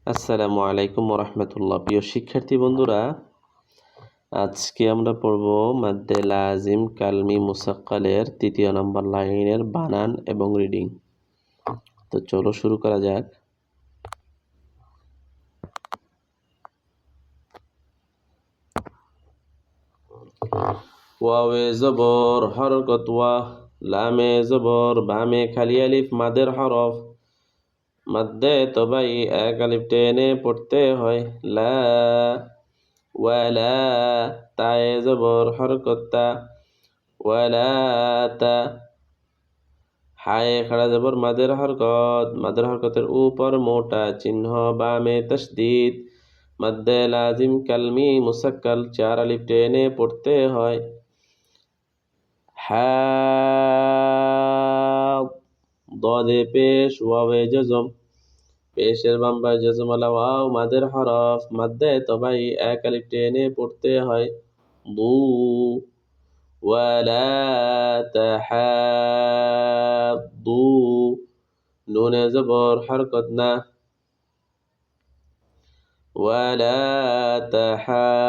আসসালামু আলাইকুম ওরহমতুল্লাহ। প্রিয় শিক্ষার্থী বন্ধুরা, আজকে আমরা পড়ব মাদ্দে লাজিম কালমি মুসাক্কালের ৩য় নম্বর লাইনের বানান এবং রিডিং। তো চলো শুরু করা যাক। ওয়াওয়ে জবর হরকত ওয়া, লামে জবর বামে খালি আলিফ মাদের হরফ, মাদ্দে তবাই এক আলিফ টেনে পড়তে হয়। লা ওয়ালা, তায়ে জবর হরকত তা, ওয়ালাতা, হায়ে খাড়া জবর মাদের হরকত, মাদের হরকতের উপর মোটা চিহ্ন বামে তশদিদ, মাদ্দে লাজিম কালমি মুসাক্কাল 4 আলিফ টেনে পড়তে হয়। হা, দদে পেশ, ওয়াওয়ে জজম, পেশের বাম্বার জজমালা ওয়াও মাদের হরফ, মাদ্দে তবাই এক আলিফ টেনে পড়তে হয়। দু ওয়ালা তাহাদ্দু, নুনে জবর হরকত না, ওয়ালা তাহাদ্দুনা।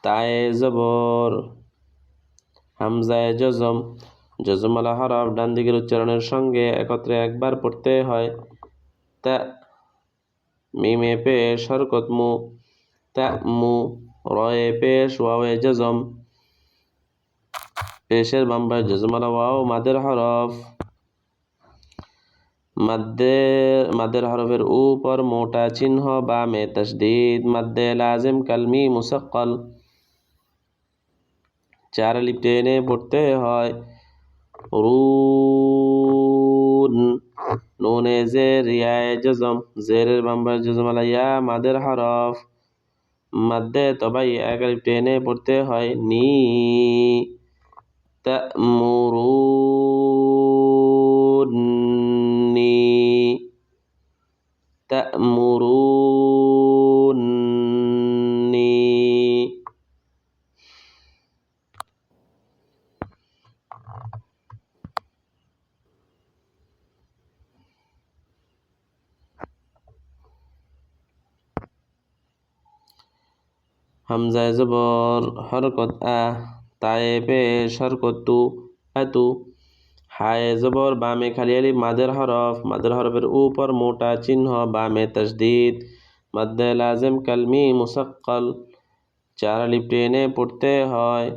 তায়ে জবর হামজায় জজম, জজমালা হরফ ডান দিকের উচ্চারণের সঙ্গে একত্রে একবার পড়তে হয়। তা, মিমে পেশ হরকত মু, তা মু, রয়ে পেশ ওয়াওয়ে জজম, পেশের বাম্বার জজমালা ওয়াও মাদের হরফ, মাদের হরফের উপর মোটা চিহ্ন বামে তশদিদ, মাদ্দে লাজিম কালমি মুসাক্কাল 4 আলিফ টেনে পড়তে হয়। রুন, নুনে জের ইয়ায়ে জজম, জেরের বাম্বার জজমালা ইয়া মাদের হরফ, মাদ্দে তবাই এক আলিফ টেনে পড়তে হয়। নি, তা'মুরুন্নি, তা'মুরুন্নি। হামজায় জবর হরকত আ, তায়ে পেশ হরকত তু, আতু, হায়ে জবর বামে খালি আলিফ মাদের হরফ, মাদের হরফের উপর মোটা চিহ্ন বামে তশদিদ, মাদ্দে লাজিম কালমি মুসাক্কাল 4 আলিফ টেনে পড়তে হয়।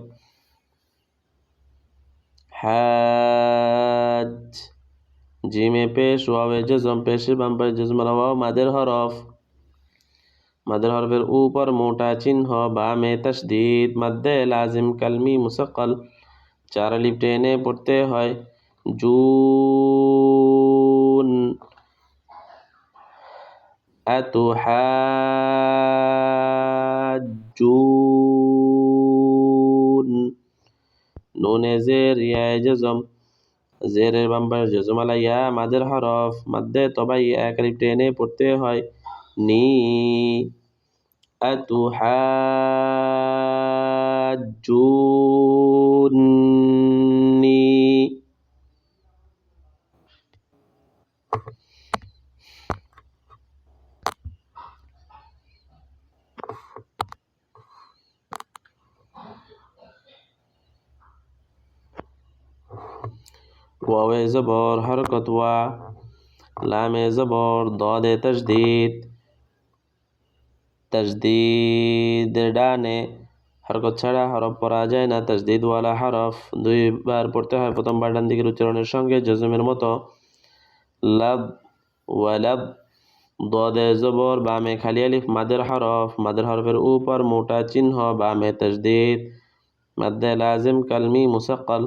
হাজ, জিমে পেশ ওয়াওয়ে জজম, পেশের বাম্বার জজমালা ওয়াও মাদের হরফ, মাদের হরফের উপর মোটা চিহ্ন বামে তশদিদ, মাদ্দে লাজিম কালমি মুসাক্কাল 4 আলিফ টেনে পড়তে হয়। জুন, আতুহাজ্জুন, নুনে জের ইয়ায়ে জজম, জেরের বাম্বার জজমালা ইয়া মাদের হরফ, মাদ্দে তবাই এক আলিফ টেনে পড়তে হয়। নি, আতুহাজ্জুন্নি। ওয়াওয়ে জবর হরকত ওয়া, লামে জবর দদে তশদিদ, তশদিদের ডানে হরকত ছাড়া হরফ পড়া যায় না, তশদিদ ওয়ালা হরফ 2 বার পড়তে হয়। প্রথমবার ডান দিকের উচ্চারণের সঙ্গে জজমের মতো। লাব ওয়ালাব, দদে জবর বামে খালি আলিফ মাদের হরফ, মাদের হরফের উপর মোটা চিহ্ন বামে তশদিদ, মাদ্দে লাজিম কালমি মুসাক্কাল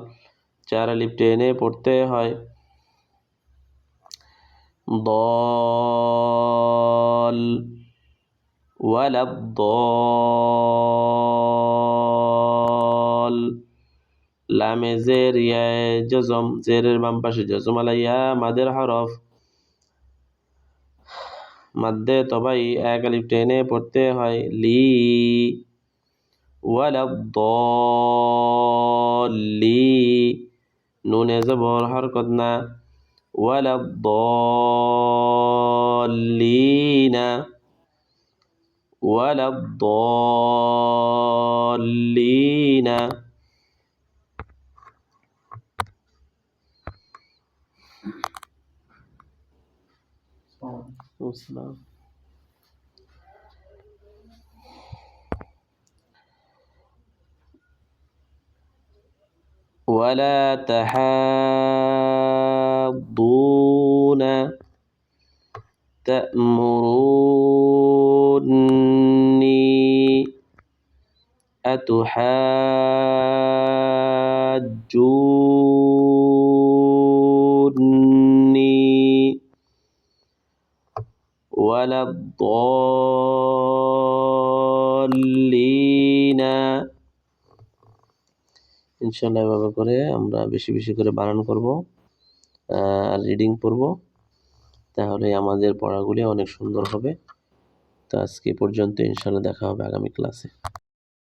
4 আলিফ টেনে পড়তে হয়। দল ওয়ালাদ-দল, লামে জের ইয়ায়ে জজম, জেরের বাম পাশে জজমালা ইয়া মাদের হরফ, মাদ্দে তবাই এক আলিফ টেনে পড়তে হয় লি ওয়ালাদ্দাল্লি নুনে জবর হরকত না ওয়ালাদ্দাল্লিনা ওয়ালাদ্দাল্লিনা ولا تحاضون تأمروني أتحاجوني ولا الضالين ইনশাআল্লাহ এভাবে করে আমরা বেশি বেশি করে বানান করব আর রিডিং পড়ব, তাহলে আমাদের পড়াগুলি অনেক সুন্দর হবে। তো আজকে পর্যন্ত, ইনশাআল্লাহ দেখা হবে আগামী ক্লাসে।